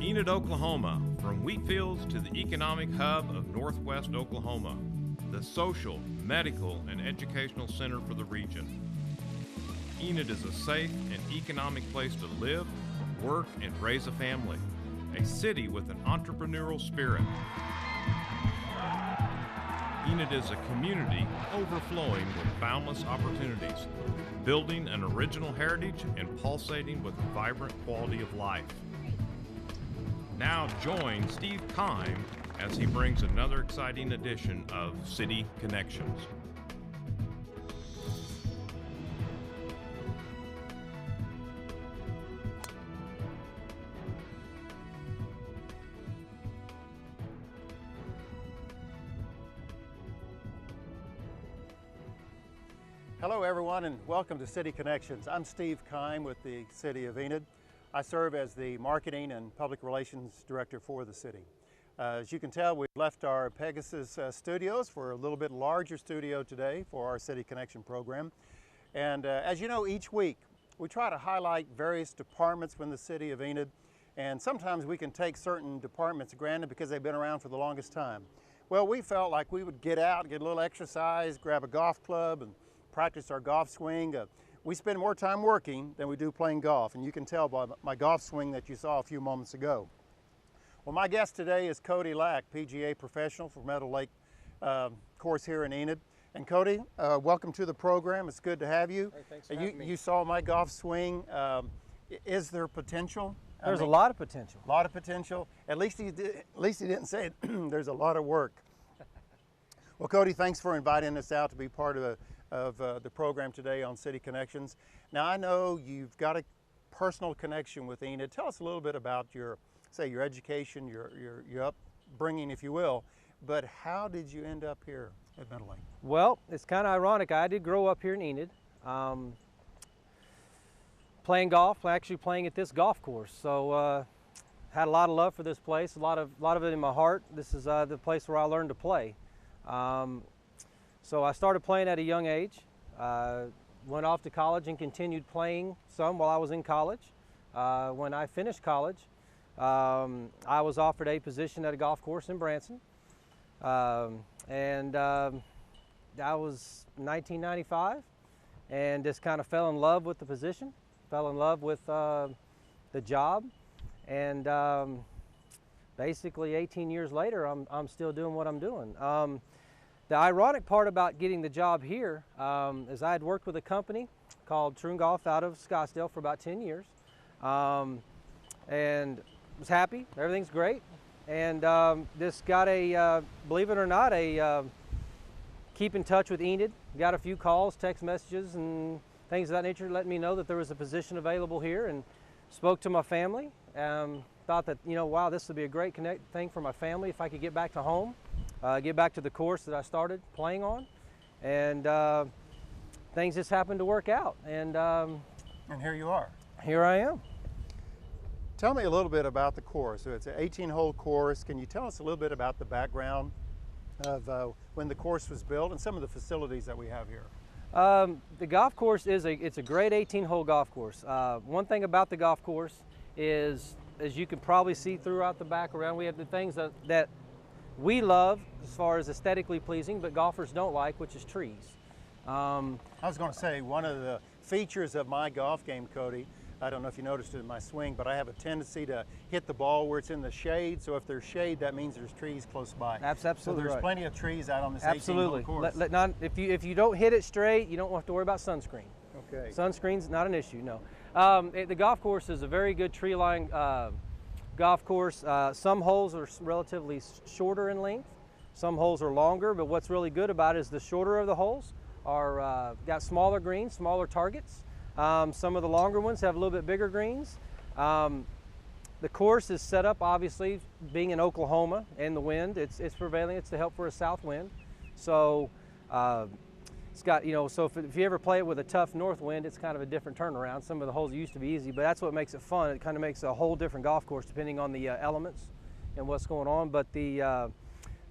Enid, Oklahoma, from wheat fields to the economic hub of northwest Oklahoma, the social, medical, and educational center for the region. Enid is a safe and economic place to live, work, and raise a family. A city with an entrepreneurial spirit. Enid is a community overflowing with boundless opportunities, building an original heritage and pulsating with a vibrant quality of life. Now join Steve Kime as he brings another exciting edition of City Connections. Hello everyone and welcome to City Connections. I'm Steve Kime with the City of Enid. I serve as the Marketing and Public Relations Director for the city. As you can tell, we left our Pegasus studios for a little bit larger studio today for our City Connection program. And as you know, each week we try to highlight various departments within the City of Enid, and sometimes we can take certain departments granted because they've been around for the longest time. Well, we felt like we would get out, get a little exercise, grab a golf club and practice our golf swing. We spend more time working than we do playing golf, and you can tell by my golf swing that you saw a few moments ago. Well, my guest today is Cody Lack, PGA professional for Meadowlake course here in Enid. And Cody, welcome to the program. It's good to have you. Hey, thanks for having me. You saw my golf swing. Is there potential? There's a lot of potential. A lot of potential. At least he didn't say there's a lot of work. Well, Cody, thanks for inviting us out to be part of the program today on City Connections. Now, I know you've got a personal connection with Enid. Tell us a little bit about your education, your upbringing, if you will, but how did you end up here at Meadowlake? Well, it's kind of ironic. I did grow up here in Enid, playing golf, actually playing at this golf course. So had a lot of love for this place, a lot of it in my heart. This is the place where I learned to play. So I started playing at a young age, went off to college and continued playing some while I was in college. When I finished college, I was offered a position at a golf course in Branson. And that was 1995, and just kind of fell in love with the position, fell in love with the job, and basically 18 years later, I'm still doing what I'm doing. The ironic part about getting the job here is I had worked with a company called Troon Golf out of Scottsdale for about 10 years, and was happy. Everything's great, and just got a, believe it or not, a keep in touch with Enid. Got a few calls, text messages, and things of that nature, letting me know that there was a position available here, and spoke to my family. Thought that, wow, this would be a great thing for my family if I could get back to home. Get back to the course that I started playing on, and things just happened to work out, and here you are. Here I am. Tell me a little bit about the course. So it's an 18-hole course. Can you tell us a little bit about the background of when the course was built and some of the facilities that we have here? The golf course it's a great 18-hole golf course. One thing about the golf course is, as you can probably see throughout the background, we have the things that we love as far as aesthetically pleasing, but golfers don't like, which is trees. I was going to say, one of the features of my golf game, Cody, I don't know if you noticed it in my swing, but I have a tendency to hit the ball where it's in the shade. So if there's shade, that means there's trees close by. Absolutely. So there's plenty of trees out on this Absolutely. 18-hole course. If you don't hit it straight, you don't have to worry about sunscreen. Okay. Sunscreen's not an issue, no. The golf course is a very good tree-lined golf course. Some holes are relatively shorter in length. Some holes are longer, but what's really good about it is the shorter of the holes are got smaller greens, smaller targets. Some of the longer ones have a little bit bigger greens. The course is set up, obviously, being in Oklahoma and the wind, it's prevailing. It's to help for a south wind. So it's got, so if you ever play it with a tough north wind, it's kind of a different turnaround. Some of the holes used to be easy, but that's what makes it fun. It kind of makes a whole different golf course depending on the elements and what's going on. But the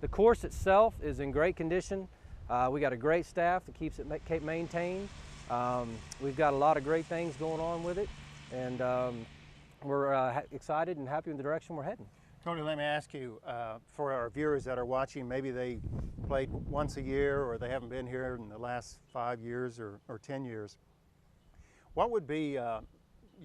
course itself is in great condition. We got a great staff that keeps it maintained. We've got a lot of great things going on with it, and we're excited and happy with the direction we're heading. Cody, let me ask you, for our viewers that are watching, maybe they played once a year or they haven't been here in the last 5 years or 10 years. What would be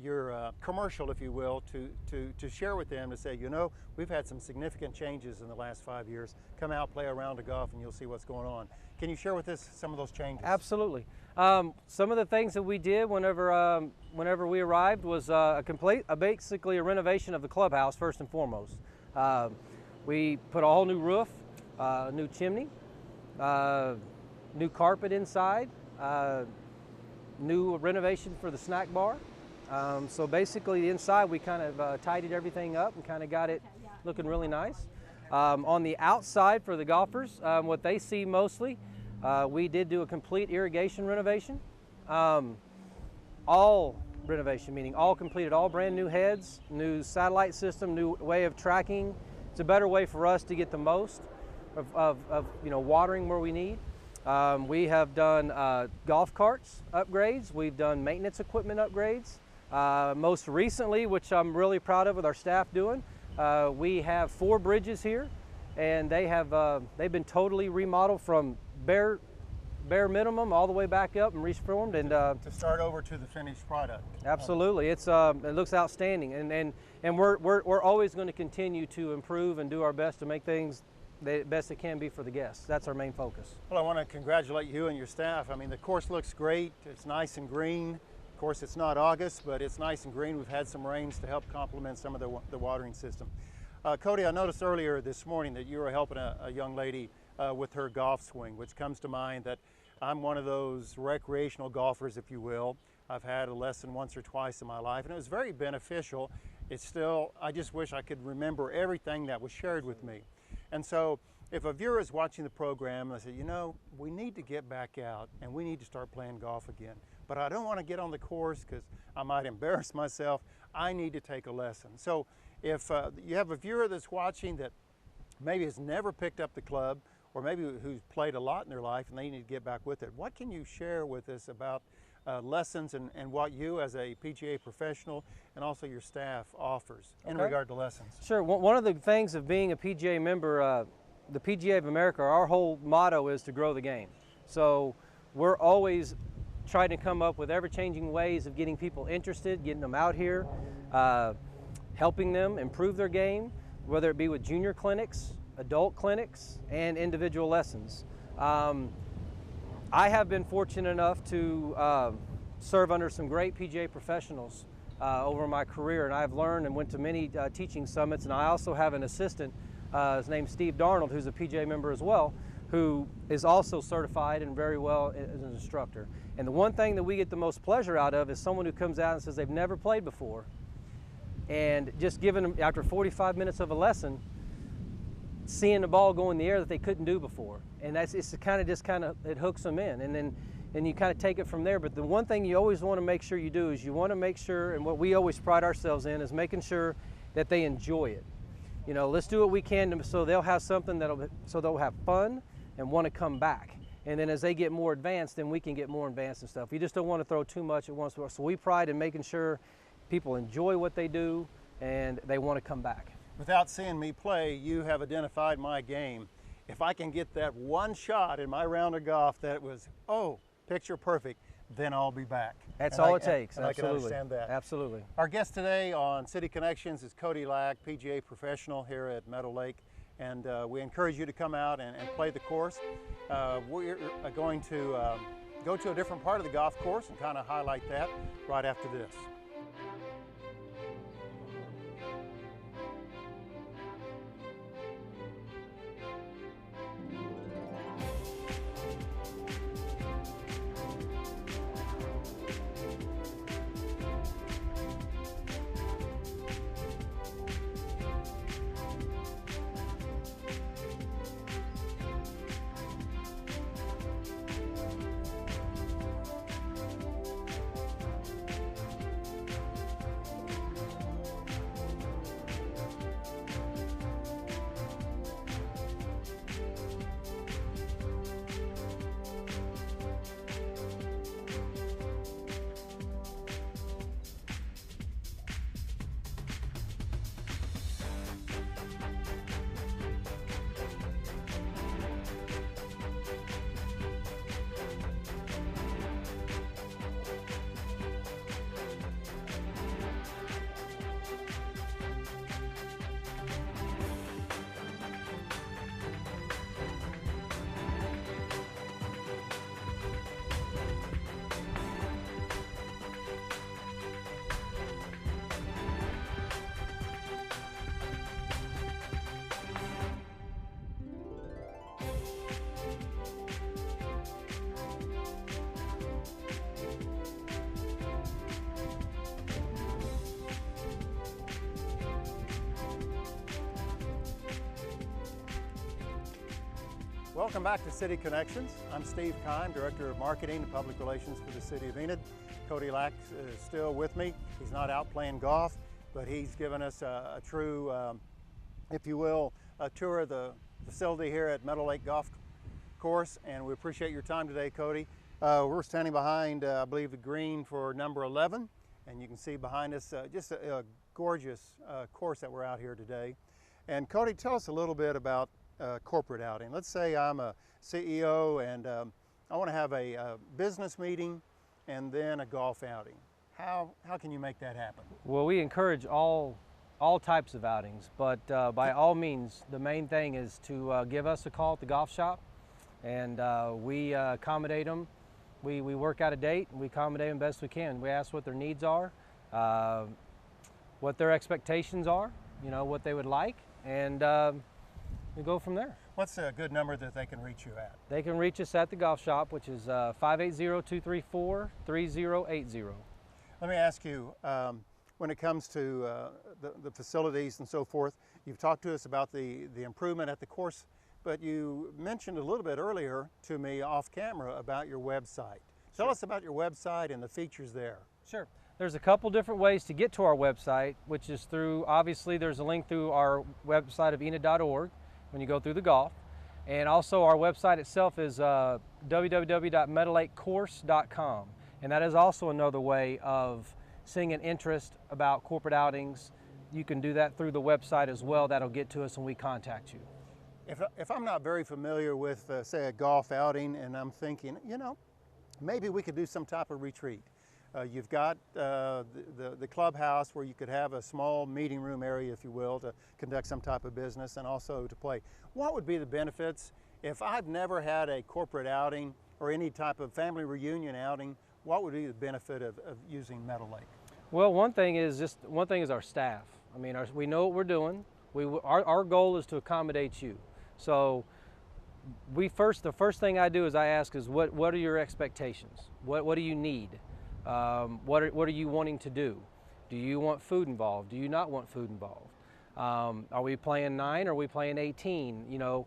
your commercial, if you will, to share with them to say, you know, we've had some significant changes in the last 5 years. Come out, play a round of golf, and you'll see what's going on. Can you share with us some of those changes? Absolutely. Some of the things that we did whenever we arrived was basically a renovation of the clubhouse first and foremost. We put a whole new roof, new chimney, new carpet inside, new renovation for the snack bar. So basically inside we kind of tidied everything up and kind of got it looking really nice. On the outside for the golfers, what they see mostly, we did do a complete irrigation renovation. All renovation, meaning all completed, all brand new heads, new satellite system, new way of tracking. It's a better way for us to get the most of watering where we need. We have done golf carts upgrades. We've done maintenance equipment upgrades. Most recently, which I'm really proud of with our staff doing, we have 4 bridges here, and they've been totally remodeled from bare minimum all the way back up and reformed, and to start over to the finished product. Absolutely, it looks outstanding, and we're always going to continue to improve and do our best to make things the best it can be for the guests. That's our main focus. Well, I want to congratulate you and your staff. I mean, the course looks great. It's nice and green. Of course, it's not August, but it's nice and green. We've had some rains to help complement some of the watering system. Cody, I noticed earlier this morning that you were helping a young lady with her golf swing, which comes to mind that I'm one of those recreational golfers, if you will. I've had a lesson once or twice in my life, and it was very beneficial. It's still, I just wish I could remember everything that was shared with me. And so if a viewer is watching the program and they say, you know, we need to get back out and we need to start playing golf again, but I don't want to get on the course because I might embarrass myself, I need to take a lesson. So if you have a viewer that's watching that maybe has never picked up the club, or maybe who's played a lot in their life and they need to get back with it, what can you share with us about lessons and what you as a PGA professional and also your staff offers in regard to lessons? Sure. One of the things of being a PGA member, the PGA of America, our whole motto is to grow the game. So we're always trying to come up with ever-changing ways of getting people interested, getting them out here, helping them improve their game, whether it be with junior clinics, adult clinics, and individual lessons. I have been fortunate enough to serve under some great PGA professionals over my career, and I've learned and went to many teaching summits, and I also have an assistant, his name's Steve Darnold, who's a PGA member as well, who is also certified and very well as an instructor. And the one thing that we get the most pleasure out of is someone who comes out and says they've never played before, and just giving them, after 45 minutes of a lesson, seeing the ball go in the air that they couldn't do before. And it hooks them in, and you kind of take it from there. But the one thing you always want to make sure you do is you want to make sure, and what we always pride ourselves in is making sure that they enjoy it. You know, let's do what we can so they'll have something so they'll have fun and want to come back. And then as they get more advanced, then we can get more advanced and stuff. You just don't want to throw too much at once. So we pride in making sure people enjoy what they do and they want to come back. Without seeing me play, you have identified my game. If I can get that one shot in my round of golf that was, oh, picture perfect, then I'll be back. That's all it takes. And I can understand that. Absolutely. Our guest today on City Connections is Cody Lack, PGA professional here at Meadowlake. And we encourage you to come out and play the course. We're going to go to a different part of the golf course and kind of highlight that right after this. Welcome back to City Connections. I'm Steve Kime, Director of Marketing and Public Relations for the City of Enid. Cody Lack is still with me. He's not out playing golf, but he's given us a true, if you will, a tour of the facility here at Meadowlake Golf Course, and we appreciate your time today, Cody. We're standing behind, I believe, the green for number 11, and you can see behind us just a gorgeous course that we're out here today. And Cody, tell us a little bit about corporate outing. Let's say I'm a CEO and I want to have a business meeting and then a golf outing. How can you make that happen? Well, we encourage all types of outings, but by all means, the main thing is to give us a call at the golf shop, and we accommodate them. We work out a date and we accommodate them best we can. We ask what their needs are, what their expectations are, you know, what they would like, and we go from there. What's a good number that they can reach you at? They can reach us at the golf shop, which is 580-234-3080. Let me ask you, when it comes to the facilities and so forth, you've talked to us about the improvement at the course, but you mentioned a little bit earlier to me off camera about your website. Tell us about your website and the features there. Sure. There's a couple different ways to get to our website, which is through, obviously there's a link through our website of enid.org when you go through the golf. And also our website itself is www.meadowlakecourse.com. And that is also another way of seeing an interest about corporate outings. You can do that through the website as well. That'll get to us when we contact you. If I'm not very familiar with, say, a golf outing, and I'm thinking, you know, maybe we could do some type of retreat. You've got the clubhouse where you could have a small meeting room area, if you will, to conduct some type of business and also to play. What would be the benefits if I've never had a corporate outing or any type of family reunion outing? What would be the benefit of using Meadowlake? Well, one thing is our staff. I mean, we know what we're doing. Our goal is to accommodate you. So the first thing I do is I ask is what are your expectations? What do you need? What are you wanting to do? Do you want food involved? Do you not want food involved? Are we playing 9 or are we playing 18? You know,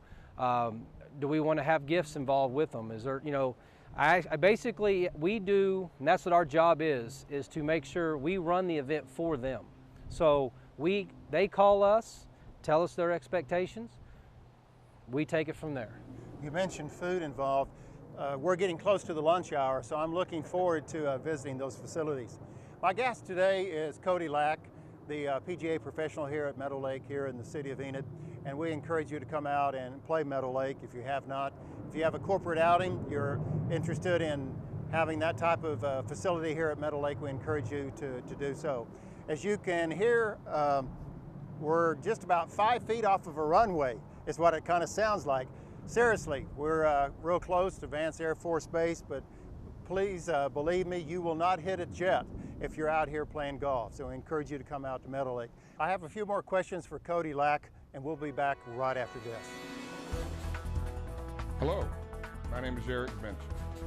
do we want to have gifts involved with them? Is there, you know, I basically, we do, and that's what our job is to make sure we run the event for them. So they call us, tell us their expectations, we take it from there. You mentioned food involved. We're getting close to the lunch hour, so I'm looking forward to visiting those facilities. My guest today is Cody Lack, the PGA professional here at Meadowlake here in the city of Enid, and we encourage you to come out and play Meadowlake if you have not. If you have a corporate outing, you're interested in having that type of facility here at Meadowlake, we encourage you to do so. As you can hear, we're just about 5 feet off of a runway, is what it kind of sounds like. Seriously, we're real close to Vance Air Force Base, but please believe me, you will not hit a jet if you're out here playing golf. So we encourage you to come out to Meadowlake. I have a few more questions for Cody Lack, and we'll be back right after this. Hello, my name is Eric Benson.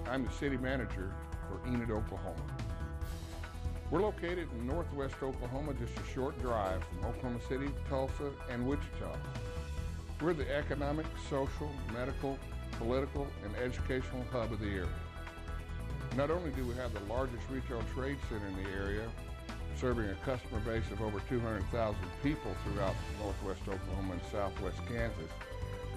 I'm the city manager for Enid, Oklahoma. We're located in northwest Oklahoma, just a short drive from Oklahoma City, Tulsa, and Wichita. We're the economic, social, medical, political, and educational hub of the area. Not only do we have the largest retail trade center in the area, serving a customer base of over 200,000 people throughout northwest Oklahoma and southwest Kansas,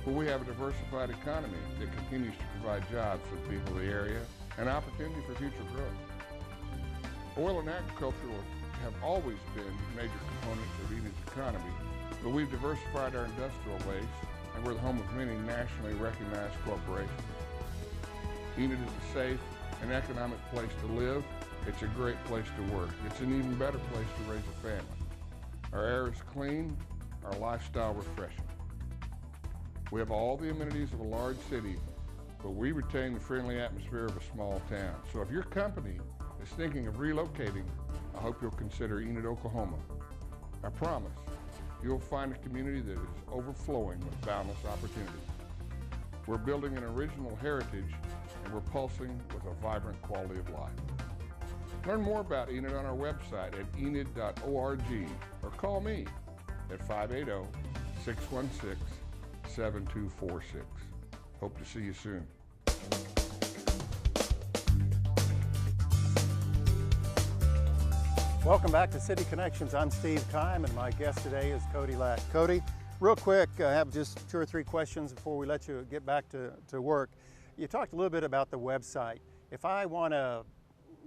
but we have a diversified economy that continues to provide jobs for the people of the area and opportunity for future growth. Oil and agriculture have always been major components of Enid's economy, but we've diversified our industrial base, and we're the home of many nationally recognized corporations. Enid is a safe and economic place to live. It's a great place to work. It's an even better place to raise a family. Our air is clean, our lifestyle refreshing. We have all the amenities of a large city, but we retain the friendly atmosphere of a small town. So if your company is thinking of relocating, I hope you'll consider Enid, Oklahoma. I promise you'll find a community that is overflowing with boundless opportunity. We're building an original heritage, and we're pulsing with a vibrant quality of life. Learn more about Enid on our website at enid.org or call me at 580-616-7246. Hope to see you soon. Welcome back to City Connections. I'm Steve Kime, and my guest today is Cody Lack. Cody, real quick, I have just 2 or 3 questions before we let you get back to work. You talked a little bit about the website. If I want to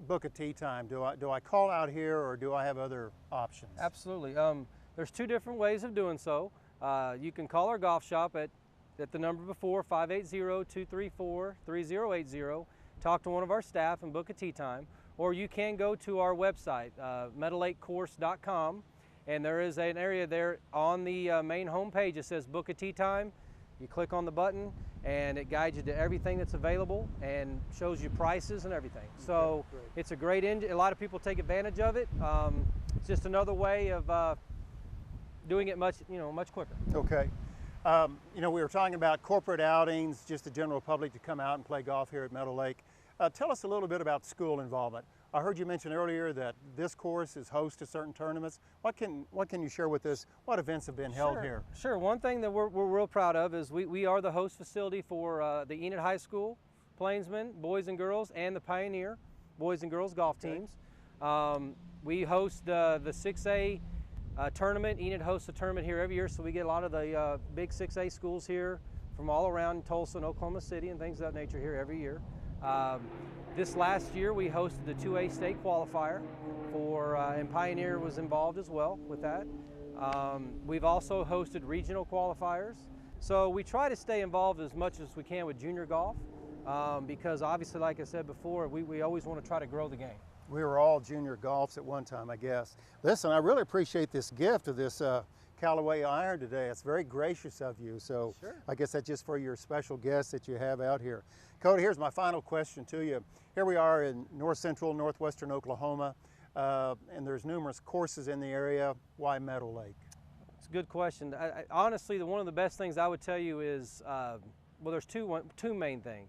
book a tea time, do I call out here, or do I have other options? Absolutely. There's 2 different ways of doing so. You can call our golf shop at the number before, 580-234-3080, talk to one of our staff and book a tea time. Or you can go to our website, meadowlakecourse.com, and there is an area there on the main home page that says book a tea time. You click on the button and it guides you to everything that's available and shows you prices and everything. So it's a great engine. A lot of people take advantage of it. It's just another way of doing it much quicker. Okay. We were talking about corporate outings, just the general public to come out and play golf here at Meadowlake. Tell us a little bit about school involvement. I heard you mention earlier that this course is host to certain tournaments. What can you share with us? What events have been held here? Sure. One thing that we're real proud of is we are the host facility for the Enid High School, Plainsman, boys and girls, and the Pioneer, boys and girls golf teams. We host the 6A tournament. Enid hosts a tournament here every year, so we get a lot of the big 6A schools here from all around Tulsa and Oklahoma City and things of that nature here every year. This last year we hosted the 2A state qualifier and Pioneer was involved as well with that. We've also hosted regional qualifiers. So we try to stay involved as much as we can with junior golf because obviously, like I said before, we always want to try to grow the game. We were all junior golfs at one time, I guess. Listen, I really appreciate this gift of this Callaway iron today. It's very gracious of you. So sure. I guess that's just for your special guests that you have out here. Cody, here's my final question to you. Here we are in north central, northwestern Oklahoma, and there's numerous courses in the area. Why Meadowlake? It's a good question. Honestly, one of the best things I would tell you is, there's two main things.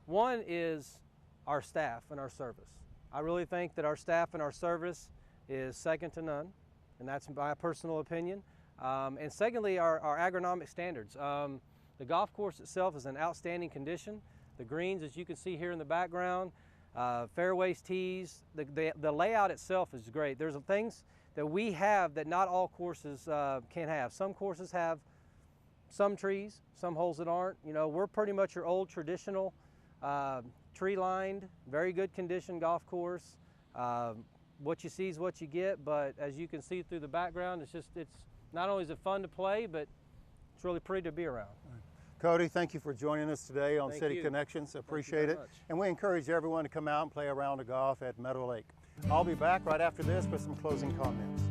One is our staff and our service. I really think that our staff and our service is second to none, and that's my personal opinion. And secondly, our agronomic standards. The golf course itself is in outstanding condition. The greens, as you can see here in the background, fairways, tees, the layout itself is great. There's things that we have that not all courses can have. Some courses have some trees, some holes that aren't. We're pretty much your old traditional tree-lined, very good condition golf course. What you see is what you get, but as you can see through the background, it's not only is it fun to play, but it's really pretty to be around. Cody, thank you for joining us today on City Connections. Appreciate it. And we encourage everyone to come out and play a round of golf at Meadowlake. I'll be back right after this with some closing comments.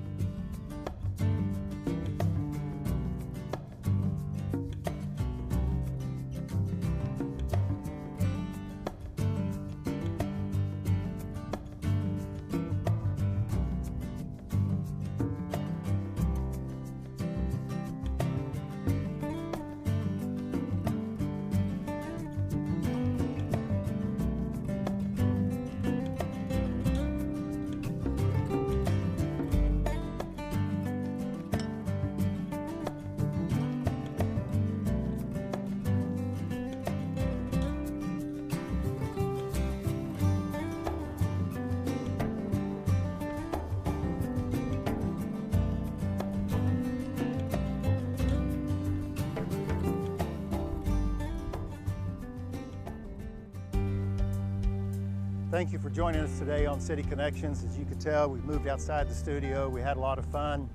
Thank you for joining us today on City Connections. As you can tell, we've moved outside the studio. We had a lot of fun.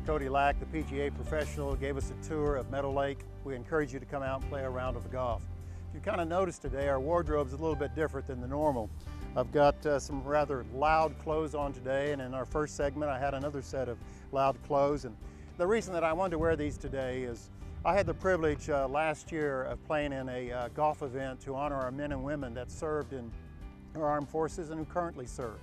Cody Lack, the PGA professional, gave us a tour of Meadowlake. We encourage you to come out and play a round of golf. If you kind of noticed today, our wardrobe's a little bit different than the normal. I've got some rather loud clothes on today, and in our first segment, I had another set of loud clothes. And the reason that I wanted to wear these today is I had the privilege last year of playing in a golf event to honor our men and women that served in our armed forces and who currently serve.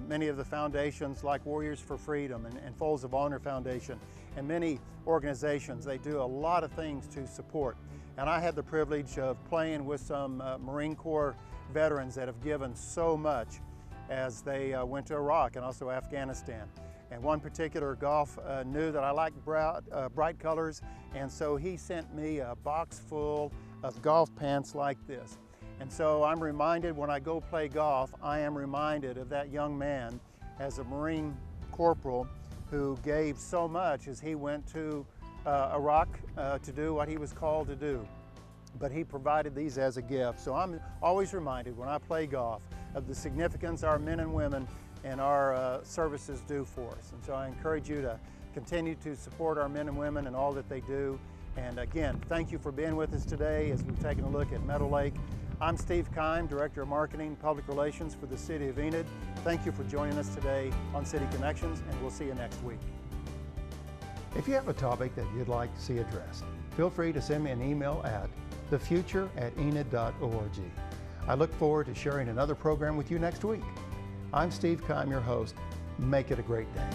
Many of the foundations like Warriors for Freedom and Folds of Honor Foundation and many organizations, they do a lot of things to support. And I had the privilege of playing with some Marine Corps veterans that have given so much as they went to Iraq and also Afghanistan. And one particular golf knew that I liked bright colors, and so he sent me a box full of golf pants like this. And so I'm reminded when I go play golf, I am reminded of that young man as a Marine corporal who gave so much as he went to Iraq to do what he was called to do. But he provided these as a gift. So I'm always reminded when I play golf of the significance our men and women and our services do for us. And so I encourage you to continue to support our men and women and all that they do. And again, thank you for being with us today as we've taken a look at Meadowlake. I'm Steve Kime, Director of Marketing and Public Relations for the City of Enid. Thank you for joining us today on City Connections, and we'll see you next week. If you have a topic that you'd like to see addressed, feel free to send me an email at thefuture@enid.org. I look forward to sharing another program with you next week. I'm Steve Kime, your host. Make it a great day.